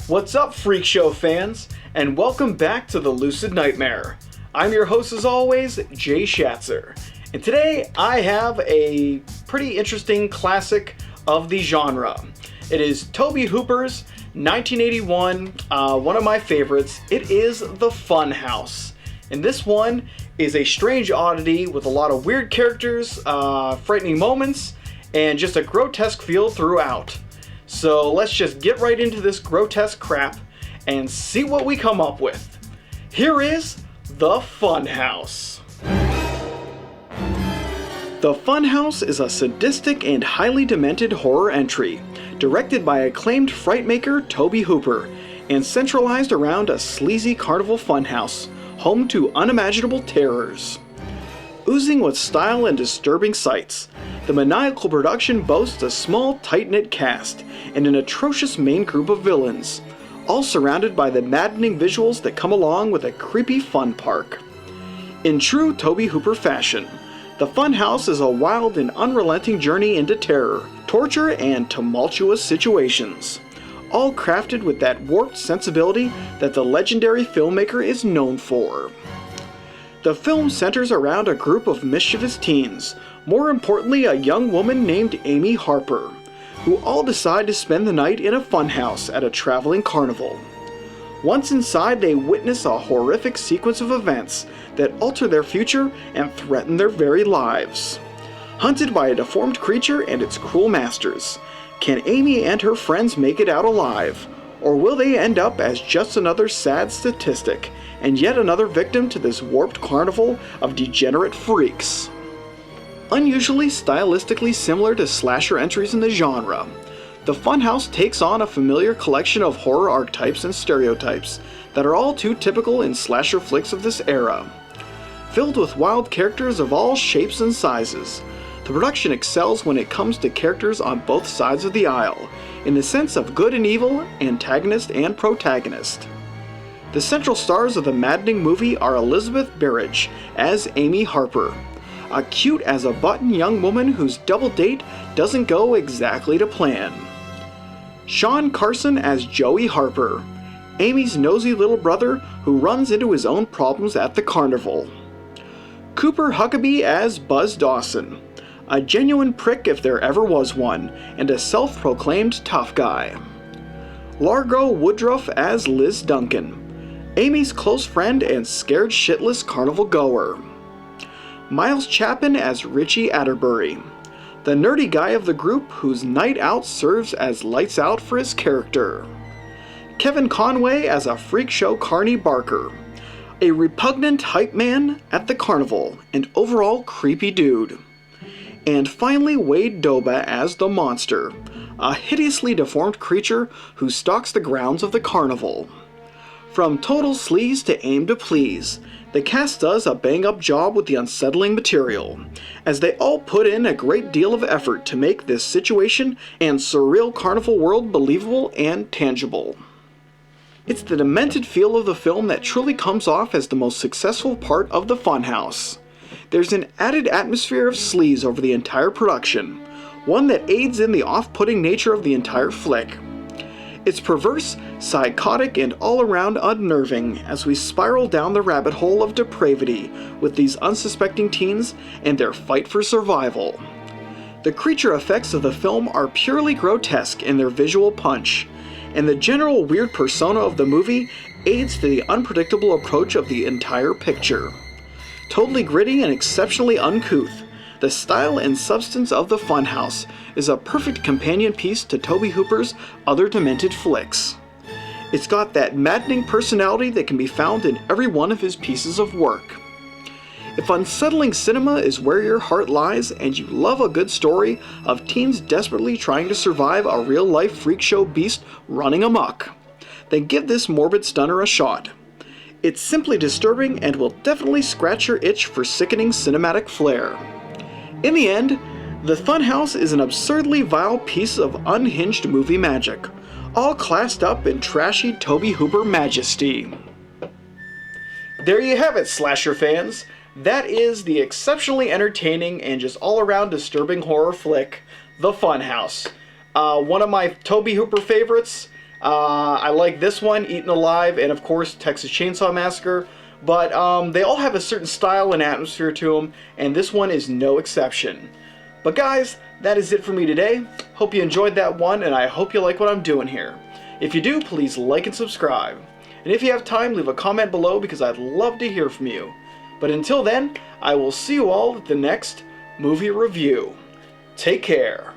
What's up, Freak Show fans, and welcome back to the Lucid Nightmare. I'm your host as always, Jay Shatzer, and today I have a pretty interesting classic of the genre. It is Tobe Hooper's 1981, one of my favorites. It is The Funhouse, and this one is a strange oddity with a lot of weird characters, frightening moments, and just a grotesque feel throughout. So let's just get right into this grotesque crap and see what we come up with. Here is The Funhouse. The Funhouse is a sadistic and highly demented horror entry, directed by acclaimed fright maker Tobe Hooper, and centralized around a sleazy carnival funhouse, home to unimaginable terrors. Oozing with style and disturbing sights, the maniacal production boasts a small, tight-knit cast and an atrocious main group of villains, all surrounded by the maddening visuals that come along with a creepy fun park. In true Tobe Hooper fashion, The Funhouse is a wild and unrelenting journey into terror, torture, and tumultuous situations, all crafted with that warped sensibility that the legendary filmmaker is known for. The film centers around a group of mischievous teens, more importantly a young woman named Amy Harper, who all decide to spend the night in a funhouse at a traveling carnival. Once inside, they witness a horrific sequence of events that alter their future and threaten their very lives. Hunted by a deformed creature and its cruel masters, can Amy and her friends make it out alive, or will they end up as just another sad statistic and yet another victim to this warped carnival of degenerate freaks? Unusually stylistically similar to slasher entries in the genre, The Funhouse takes on a familiar collection of horror archetypes and stereotypes that are all too typical in slasher flicks of this era. Filled with wild characters of all shapes and sizes, the production excels when it comes to characters on both sides of the aisle, in the sense of good and evil, antagonist and protagonist. The central stars of the maddening movie are Elizabeth Berridge as Amy Harper, a cute as a button young woman whose double date doesn't go exactly to plan. Sean Carson as Joey Harper, Amy's nosy little brother who runs into his own problems at the carnival. Cooper Huckabee as Buzz Dawson, a genuine prick if there ever was one, and a self-proclaimed tough guy. Largo Woodruff as Liz Duncan, Amy's close friend and scared shitless carnival goer. Miles Chapin as Richie Atterbury, the nerdy guy of the group whose night out serves as lights out for his character. Kevin Conway as a freak show Carney Barker, a repugnant hype man at the carnival and overall creepy dude. And finally Wade Doba as the Monster, a hideously deformed creature who stalks the grounds of the carnival. From total sleaze to aim to please, the cast does a bang-up job with the unsettling material, as they all put in a great deal of effort to make this situation and surreal carnival world believable and tangible. It's the demented feel of the film that truly comes off as the most successful part of the Funhouse. There's an added atmosphere of sleaze over the entire production, one that aids in the off-putting nature of the entire flick. It's perverse, psychotic, and all-around unnerving as we spiral down the rabbit hole of depravity with these unsuspecting teens and their fight for survival. The creature effects of the film are purely grotesque in their visual punch, and the general weird persona of the movie aids to the unpredictable approach of the entire picture. Totally gritty and exceptionally uncouth, The style and substance of the Funhouse is a perfect companion piece to Tobe Hooper's other demented flicks. It's got that maddening personality that can be found in every one of his pieces of work. If unsettling cinema is where your heart lies and you love a good story of teens desperately trying to survive a real-life freak show beast running amok, then give this morbid stunner a shot. It's simply disturbing and will definitely scratch your itch for sickening cinematic flair. In the end, the Funhouse is an absurdly vile piece of unhinged movie magic, all classed up in trashy Tobe Hooper majesty. There you have it, slasher fans. That is the exceptionally entertaining and just all-around disturbing horror flick, The Funhouse. One of my Tobe Hooper favorites. I like this one, Eaten Alive, and of course Texas Chainsaw Massacre, but they all have a certain style and atmosphere to them, and this one is no exception. But guys, that is it for me today. Hope you enjoyed that one, and I hope you like what I'm doing here. If you do, please like and subscribe. And if you have time, leave a comment below because I'd love to hear from you. But until then, I will see you all at the next movie review. Take care.